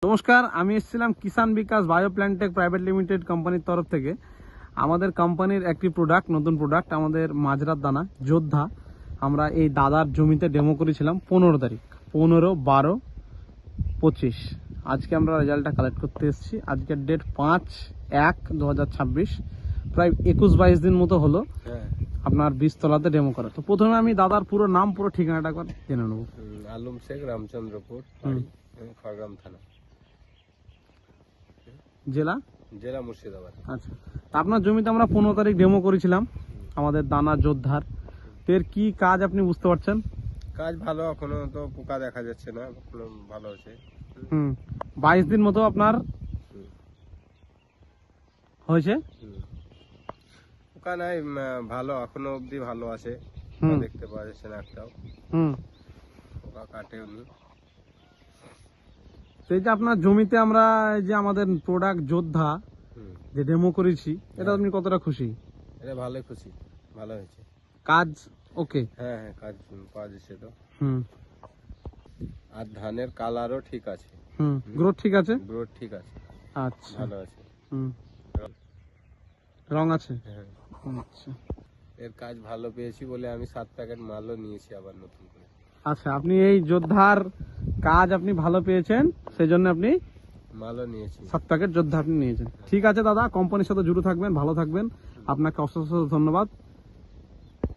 নমস্কার, আমি এসেছিলাম কিষাণ বিকাশ বায়ো প্ল্যান্টেক প্রাইভেট লিমিটেড কোম্পানির তরফ থেকে। আমাদের কোম্পানির একটি প্রোডাক্ট, নতুন প্রোডাক্ট আমাদের মাজরার দানা যোদ্ধা, আমরা এই দাদার জমিতে ডেমো করেছিলাম 15 তারিখ, 15, 12, 25। আজকে আমরা রেজাল্টটা কালেক্ট করতে এসেছি। আজকের ডেট 5/1/2026, প্রায় 21-22 দিন মতো হলো আপনার বীজতলাতে ডেমো করা। তো প্রথমে আমি দাদার পুরো নাম, পুরো ঠিকানাটা একবার জেনে নেবো। আলম শেখ, রামচন্দ্রপুর, খড়গ্রাম থানা, জেলা মুর্শিদাবাদ। আচ্ছা, তা আপনার জমিতে আমরা 15 তারিখ ডেমো করেছিলাম আমাদের দানা যোদ্ধার। তো এর কি কাজ আপনি বুঝতে পারছেন? কাজ ভালো, এখনো তো পোকা দেখা যাচ্ছে না, এখনো ভালো আছে। 22 দিন মতো আপনার হয়েছে। পোকা নাই, ভালো এখনো অবধি ভালো আছে, দেখতে পাওয়া যাচ্ছে না একটাও। পোকা কাটেনি। তো এই যে আপনার জমিতে আমরা এই যে আমাদের প্রোডাক্ট যোদ্ধা যে ডেমো করেছি, এটা আপনি কতটা খুশি? এটা ভালোই খুশি, ভালো হয়েছে কাজ। ওকে, হ্যাঁ, কাজ পাওয়া যাচ্ছে তো। আর ধানের কালারও ঠিক আছে, গ্রোথ ঠিক আছে, গ্রোথ ঠিক আছে, আচ্ছা ভালো আছে, রং আছে। আচ্ছা এর কাজ ভালো পেয়েছি বলে আমি 7 প্যাকেট মালও নিয়েছি আবার নতুন করে। আচ্ছা, আপনি এই যোদ্ধার কাজ আপনি ভালো পেয়েছেন, সেই জন্য আপনি মালও নিয়েছি, 7 প্যাকেট যোদ্ধা আপনি নিয়েছেন। ঠিক আছে দাদা, কোম্পানির সাথে জুড়ে থাকবেন, ভালো থাকবেন। আপনাকে অসংখ্য ধন্যবাদ।